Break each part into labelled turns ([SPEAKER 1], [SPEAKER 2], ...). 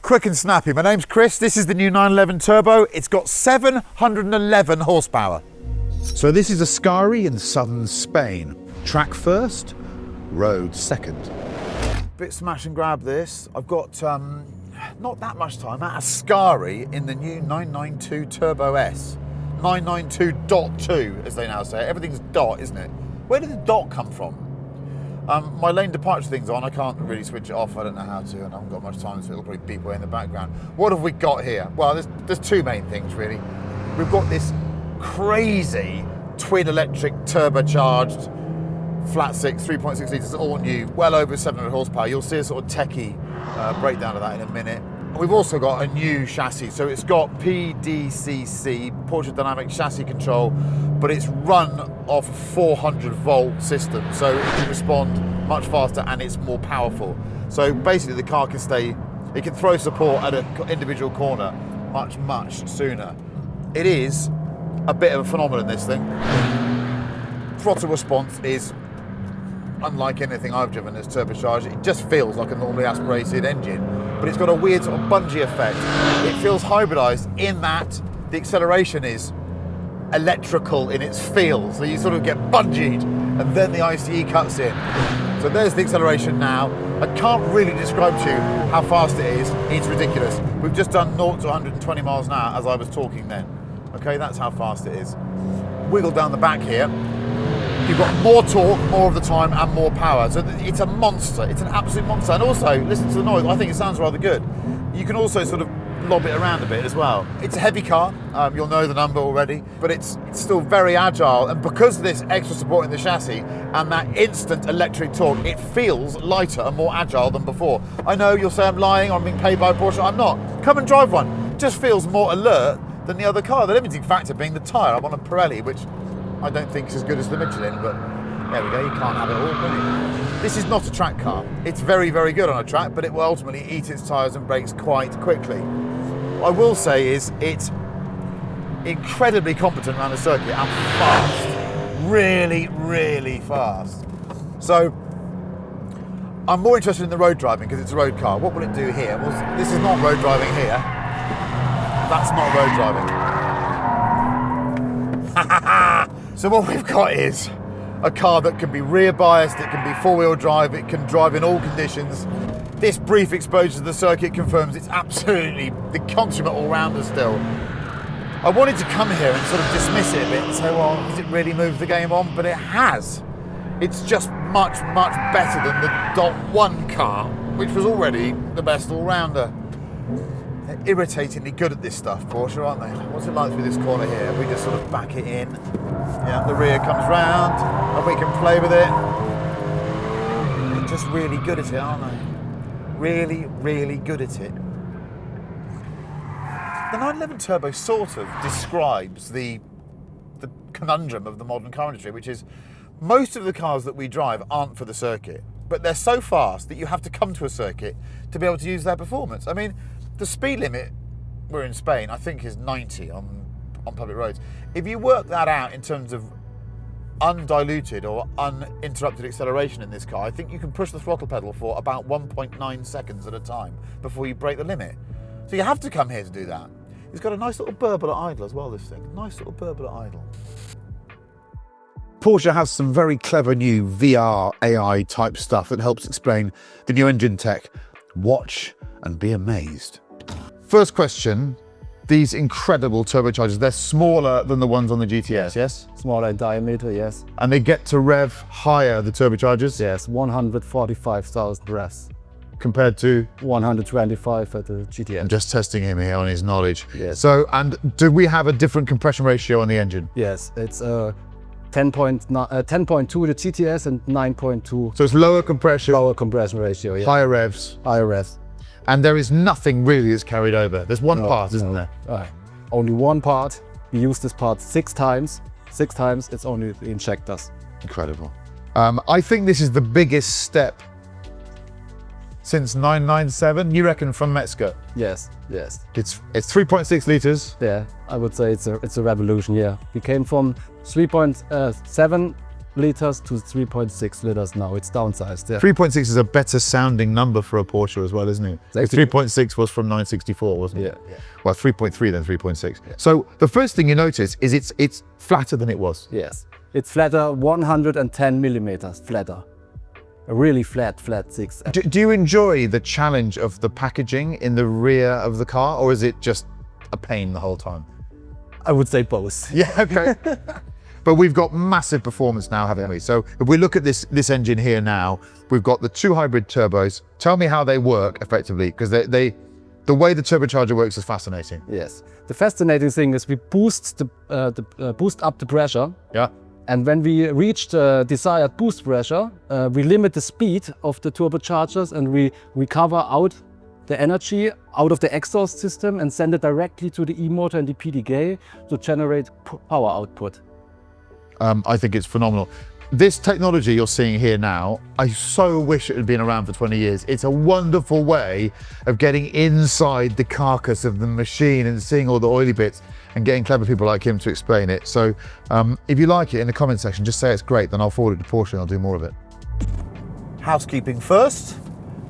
[SPEAKER 1] Quick and snappy. My name's Chris. This is the new 911 Turbo. It's got 711 horsepower. So this is Ascari in southern Spain. Track first, road second. Bit smash and grab this. I've got not that much time at Ascari in the new 992 Turbo S. 992.2 as they now say. Everything's dot, isn't it? Where did the dot come from? My lane departure thing's on. I can't really switch it off. I don't know how to, and I haven't got much time, so it'll probably beep away in the background. What have we got here? Well, there's two main things really. We've got this crazy twin electric turbocharged flat six 3.6 litres, all new, well over 700 horsepower. You'll see a sort of techie breakdown of that in a minute. We've also got a new chassis, so it's got PDCC, Porsche Dynamic Chassis Control, but it's run off a 400 volt system, so it can respond much faster and it's more powerful. So basically the car can it can throw support at an individual corner much sooner. It is a bit of a phenomenon, this thing. Throttle response is unlike anything I've driven that's turbocharged. It just feels like a normally aspirated engine, but it's got a weird sort of bungee effect. It feels hybridized in that the acceleration is electrical in its feel, so you sort of get bungeed and then the ICE cuts in. So there's the acceleration now. I can't really describe to you how fast it is. It's ridiculous. We've just done 0 to 120 miles an hour as I was talking then. Okay, that's how fast it is. Wiggle down the back here. You've got more torque, more of the time, and more power. So it's a monster. It's an absolute monster. And also, listen to the noise. I think it sounds rather good. You can also sort of lob it around a bit as well. It's a heavy car. You'll know the number already, but it's still very agile. And because of this extra support in the chassis and that instant electric torque, it feels lighter and more agile than before. I know you'll say I'm lying or I'm being paid by Porsche. I'm not. Come and drive one. It just feels more alert than the other car. The limiting factor being the tyre. I'm on a Pirelli, which I don't think is as good as the Michelin, but there we go, you can't have it all, can you? This is not a track car. It's very very good on a track, but it will ultimately eat its tyres and brakes quite quickly. What I will say is it's incredibly competent around the circuit and fast. Really fast. So I'm more interested in the road driving because it's a road car. What will it do here? Well, this is not road driving here. That's not road driving. So what we've got is a car that can be rear biased, it can be four-wheel drive, it can drive in all conditions. This brief exposure to the circuit confirms it's absolutely the consummate all-rounder still. I wanted to come here and sort of dismiss it a bit and say, well, has it really moved the game on? But it has. It's just much better than the .1 car, which was already the best all-rounder. They're irritatingly good at this stuff, Porsche, aren't they? What's it like through this corner here? We just sort of back it in. Yeah, the rear comes round and we can play with it. They're just really good at it, aren't they? Really good at it. The 911 Turbo sort of describes the conundrum of the modern car industry, which is most of the cars that we drive aren't for the circuit, but they're so fast that you have to come to a circuit to be able to use their performance. I mean, the speed limit, we're in Spain, I think is 90 on public roads. If you work that out in terms of undiluted or uninterrupted acceleration in this car, I think you can push the throttle pedal for about 1.9 seconds at a time before you break the limit. So you have to come here to do that. It's got a nice little burble at idle as well, this thing. Nice little burble at idle. Porsche has some very clever new VR AI type stuff that helps explain the new engine tech. Watch and be amazed. First question. These incredible turbochargers, they're smaller than the ones on the GTS, yes?
[SPEAKER 2] Smaller in diameter, yes.
[SPEAKER 1] And they get to rev higher, the turbochargers?
[SPEAKER 2] Yes, 145,000 revs.
[SPEAKER 1] Compared to?
[SPEAKER 2] 125 at the GTS.
[SPEAKER 1] I'm just testing him here on his knowledge.
[SPEAKER 2] Yes.
[SPEAKER 1] So, and do we have a different compression ratio on the engine?
[SPEAKER 2] Yes, it's 10.2 the GTS and 9.2.
[SPEAKER 1] So it's lower compression?
[SPEAKER 2] Lower compression ratio, yeah.
[SPEAKER 1] Higher revs?
[SPEAKER 2] Higher revs.
[SPEAKER 1] And there is nothing really that's carried over. There's one part, isn't there?
[SPEAKER 2] Only one part. We use this part 6 times. 6 times, it's only the injectors.
[SPEAKER 1] Incredible. I think this is the biggest step since 997, you reckon, from Metzger?
[SPEAKER 2] Yes.
[SPEAKER 1] It's 3.6 litres.
[SPEAKER 2] Yeah, I would say it's a revolution, yeah. We came from 3.7 liters to 3.6 liters now. It's downsized. Yeah.
[SPEAKER 1] 3.6 is a better sounding number for a Porsche as well, isn't it?
[SPEAKER 2] Exactly.
[SPEAKER 1] 3.6 was from 964, wasn't it?
[SPEAKER 2] Yeah.
[SPEAKER 1] Well, 3.3 then 3.6. So the first thing you notice is it's flatter than it was.
[SPEAKER 2] Yes. It's flatter, 110 millimeters flatter. A really flat six.
[SPEAKER 1] Do you enjoy the challenge of the packaging in the rear of the car, or is it just a pain the whole time?
[SPEAKER 2] I would say both.
[SPEAKER 1] Yeah, okay. But we've got massive performance now, haven't we? So if we look at this engine here now, we've got the 2 hybrid turbos. Tell me how they work effectively, because the way the turbocharger works is fascinating.
[SPEAKER 2] Yes. The fascinating thing is we boost boost up the pressure.
[SPEAKER 1] Yeah.
[SPEAKER 2] And when we reach the desired boost pressure, we limit the speed of the turbochargers and we recover out the energy out of the exhaust system and send it directly to the e-motor and the PDK to generate power output.
[SPEAKER 1] I think it's phenomenal. This technology you're seeing here now, I so wish it had been around for 20 years. It's a wonderful way of getting inside the carcass of the machine and seeing all the oily bits and getting clever people like him to explain it. So if you like it, in the comment section, just say it's great, then I'll forward it to Porsche and I'll do more of it. Housekeeping first.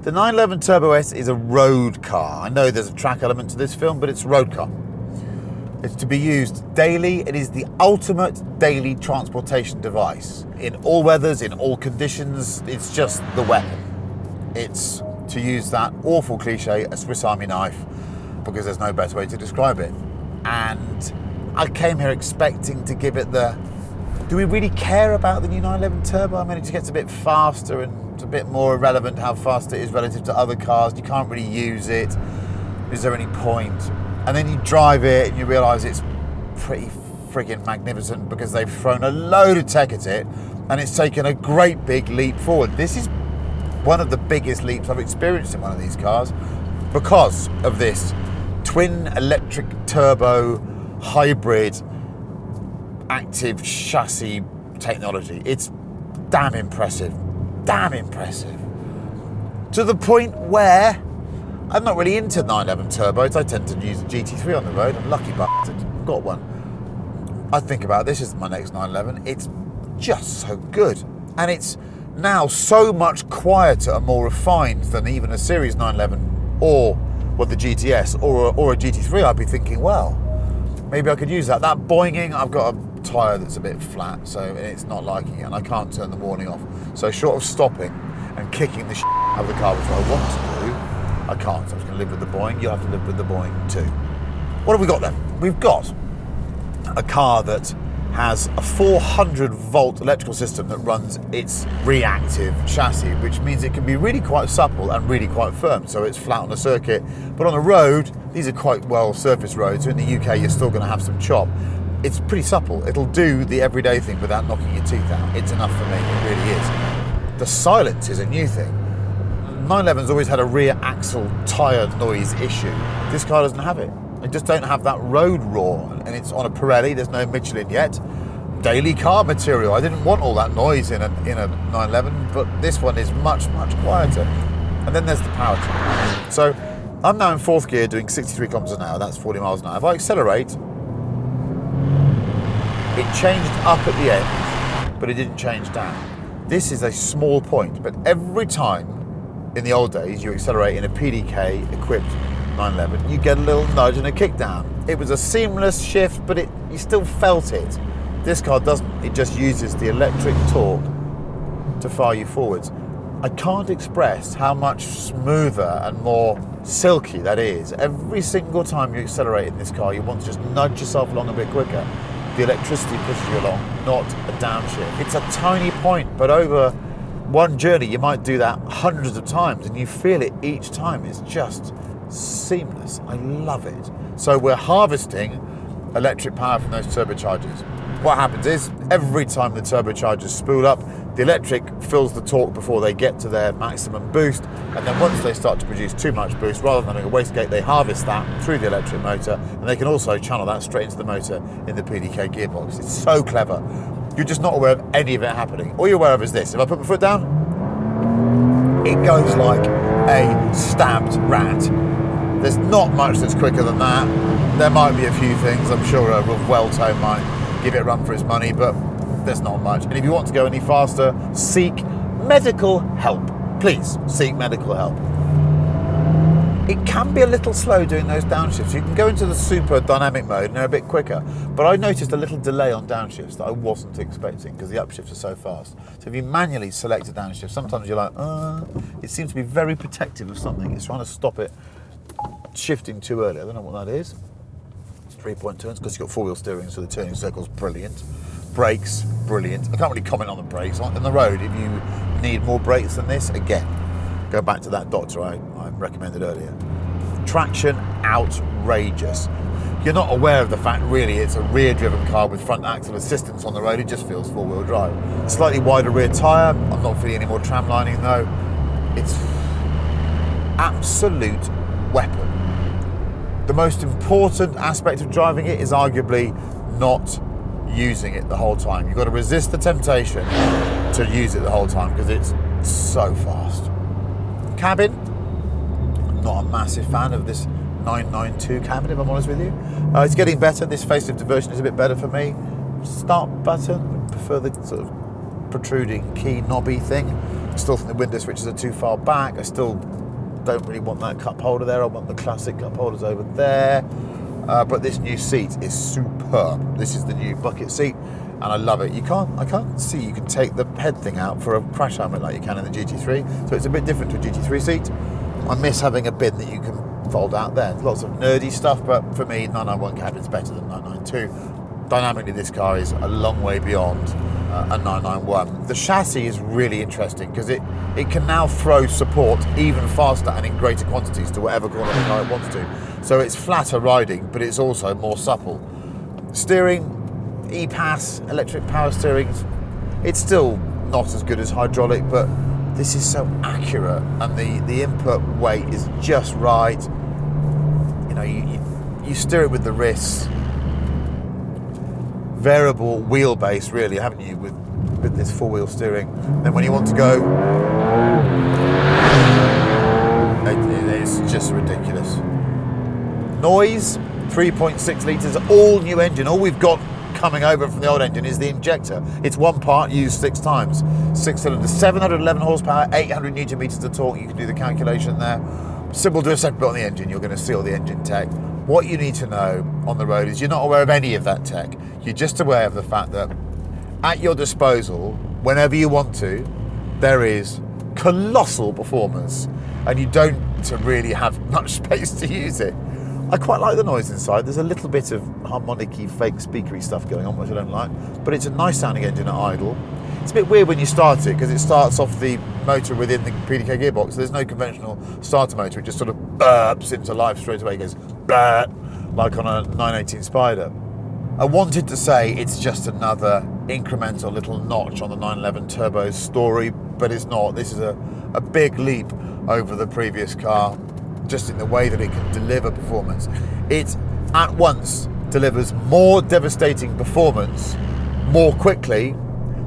[SPEAKER 1] The 911 Turbo S is a road car. I know there's a track element to this film, but it's a road car. It's to be used daily. It is the ultimate daily transportation device. In all weathers, in all conditions, it's just the weapon. It's, to use that awful cliche, a Swiss Army knife, because there's no better way to describe it. And I came here expecting to give it the, do we really care about the new 911 Turbo? I mean, it just gets a bit faster and it's a bit more irrelevant how fast it is relative to other cars. You can't really use it. Is there any point? And then you drive it and you realise it's pretty friggin' magnificent because they've thrown a load of tech at it and it's taken a great big leap forward. This is one of the biggest leaps I've experienced in one of these cars because of this twin electric turbo hybrid active chassis technology. It's damn impressive, to the point where I'm not really into 911 turbos. I tend to use a GT3 on the road. I'm lucky bastard, I've got one. I think about this as my next 911. It's just so good, and it's now so much quieter and more refined than even a Series 911 or the GTS or a GT3. I'd be thinking, well, maybe I could use that. That boinging, I've got a tyre that's a bit flat, so it's not liking it, and I can't turn the warning off. So short of stopping and kicking the shit out of the car, which I want to do, I can't. So I'm just going to live with the boing. You'll have to live with the boing too. What have we got then? We've got a car that has a 400 volt electrical system that runs its reactive chassis, which means it can be really quite supple and really quite firm. So it's flat on the circuit, but on the road, these are quite well surface roads. So in the UK, you're still going to have some chop. It's pretty supple. It'll do the everyday thing without knocking your teeth out. It's enough for me. It really is. The silence is a new thing. 911's always had a rear axle tyre noise issue. This car doesn't have it. It just don't have that road roar, and it's on a Pirelli. There's no Michelin yet. Daily car material. I didn't want all that noise in a 911, but this one is much quieter. And then there's the powertrain. So I'm now in 4th gear doing 63 kilometers an hour. That's 40 miles an hour. If I accelerate, it changed up at the end, but it didn't change down. This is a small point, but every time in the old days you accelerate in a PDK equipped 911, you get a little nudge and a kick down. It was a seamless shift, but you still felt it. This car doesn't. It just uses the electric torque to fire you forwards. I can't express how much smoother and more silky that is. Every single time you accelerate in this car, you want to just nudge yourself along a bit quicker. The electricity pushes you along, not a downshift. It's a tiny point, but over one journey, you might do that hundreds of times and you feel it each time. It's just seamless. I love it. So we're harvesting electric power from those turbochargers. What happens is every time the turbochargers spool up, the electric fills the torque before they get to their maximum boost, and then once they start to produce too much boost, rather than having a wastegate, they harvest that through the electric motor, and they can also channel that straight into the motor in the PDK gearbox. It's so clever. You're just not aware of any of it happening. All you're aware of is this. If I put my foot down, it goes like a stabbed rat. There's not much that's quicker than that. There might be a few things. I'm sure a Vuelto might give it a run for its money, but there's not much. And if you want to go any faster, seek medical help. Please seek medical help. It can be a little slow doing those downshifts. You can go into the super dynamic mode and they're a bit quicker, but I noticed a little delay on downshifts that I wasn't expecting because the upshifts are so fast. So if you manually select a downshift, sometimes you're like, it seems to be very protective of something. It's trying to stop it shifting too early. I don't know what that is. 3-point turns, because you've got four-wheel steering, so the turning circle's brilliant. Brakes, brilliant. I can't really comment on the brakes. On the road, if you need more brakes than this, again, go back to that doctor I recommended earlier. Traction, outrageous. You're not aware of the fact, really, it's a rear-driven car with front axle assistance on the road. It just feels four-wheel drive. Slightly wider rear tyre. I'm not feeling any more tram lining, though. It's absolute weapon. The most important aspect of driving it is arguably not using it the whole time. You've got to resist the temptation to use it the whole time because it's so fast. Cabin, I'm not a massive fan of this 992 cabin, if I'm honest with you. It's getting better. This facelifted version is a bit better for me. Start button, I prefer the sort of protruding key knobby thing. I still think the window switches are too far back. I still don't really want that cup holder there. I want the classic cup holders over there. But this new seat is superb. This is the new bucket seat, and I love it. I can't see you can take the head thing out for a crash helmet like you can in the GT3. So it's a bit different to a GT3 seat. I miss having a bin that you can fold out there. Lots of nerdy stuff, but for me, 991 cabin's better than 992. Dynamically, this car is a long way beyond a 991. The chassis is really interesting because it can now throw support even faster and in greater quantities to whatever corner the car it wants to. So it's flatter riding, but it's also more supple. Steering, e-pass, electric power steering, it's still not as good as hydraulic, but this is so accurate, and the input weight is just right. You know, you steer it with the wrists. Variable wheelbase, really, haven't you, with this four-wheel steering? Then when you want to go, it's just ridiculous. Noise, 3.6 litres, all new engine. All we've got coming over from the old engine is the injector. It's one part used 6 times. 6 cylinders, 711 horsepower, 800 newton meters of torque. You can do the calculation there. So we'll do a separate bit on the engine. You're going to see all the engine tech. What you need to know on the road is you're not aware of any of that tech. You're just aware of the fact that at your disposal, whenever you want to, there is colossal performance, and you don't really have much space to use it. I quite like the noise inside. There's a little bit of harmonic-y, fake speakery stuff going on, which I don't like, but it's a nice sounding engine at idle. It's a bit weird when you start it because it starts off the motor within the PDK gearbox. There's no conventional starter motor. It just sort of burps into life straight away. It goes burp, like on a 918 Spider. I wanted to say it's just another incremental little notch on the 911 Turbo's story, but it's not. This is a big leap over the previous car, just in the way that it can deliver performance. It at once delivers more devastating performance more quickly,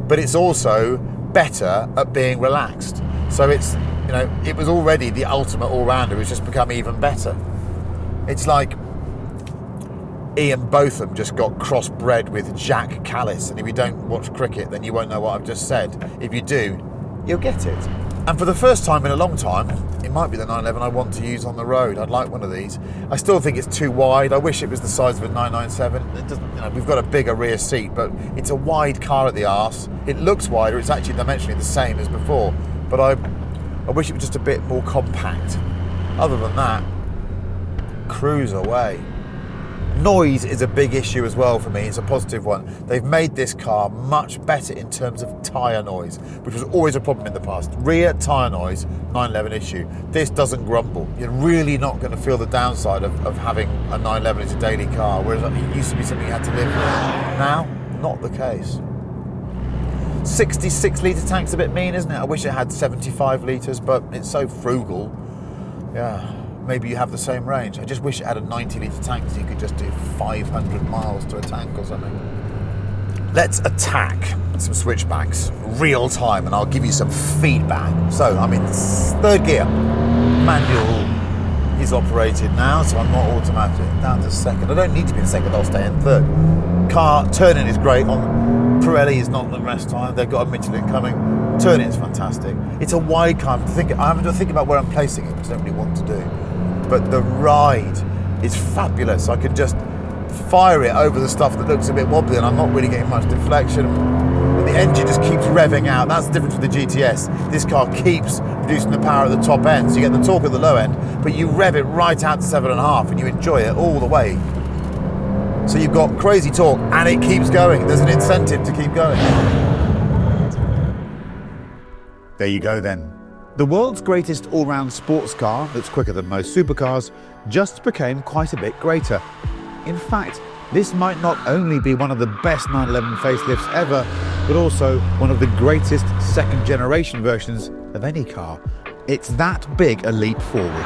[SPEAKER 1] but it's also better at being relaxed. So it's, you know, it was already the ultimate all-rounder. It's just become even better. It's like Ian Botham just got crossbred with Jack Callis, and if you don't watch cricket, then you won't know what I've just said. If you do, you'll get it. And for the first time in a long time, it might be the 911 I want to use on the road. I'd like one of these. I still think it's too wide. I wish it was the size of a 997. It doesn't, you know, we've got a bigger rear seat, but it's a wide car at the arse. It looks wider. It's actually dimensionally the same as before, but I wish it was just a bit more compact. Other than that, cruise away. Noise is a big issue as well for me. It's a positive one. They've made this car much better in terms of tyre noise, which was always a problem in the past. Rear tyre noise, 911 issue. This doesn't grumble. You're really not going to feel the downside of having a 911 as a daily car, whereas it used to be something you had to live with. Now, not the case. 66 litre tank's a bit mean, isn't it? I wish it had 75 litres, but it's so frugal. Yeah. Maybe you have the same range. I just wish it had a 90 litre tank so you could just do 500 miles to a tank or something. Let's attack some switchbacks real time, and I'll give you some feedback. So I'm in third gear. Manual is operated now, so I'm not automatic. Down to second. I don't need to be in second, I'll stay in third. Car turning is great on Pirelli is not the best time. They've got a Michelin coming. Turning is fantastic. It's a wide car. I'm having to think about where I'm placing it, which I don't really want to do. But the ride is fabulous. I can just fire it over the stuff that looks a bit wobbly, and I'm not really getting much deflection. But the engine just keeps revving out. That's the difference with the GTS. This car keeps producing the power at the top end, so you get the torque at the low end, but you rev it right out to 7.5, and you enjoy it all the way. So you've got crazy torque, and it keeps going. There's an incentive to keep going. There you go then. The world's greatest all-round sports car that's quicker than most supercars just became quite a bit greater. In fact, this might not only be one of the best 911 facelifts ever, but also one of the greatest second-generation versions of any car. It's that big a leap forward.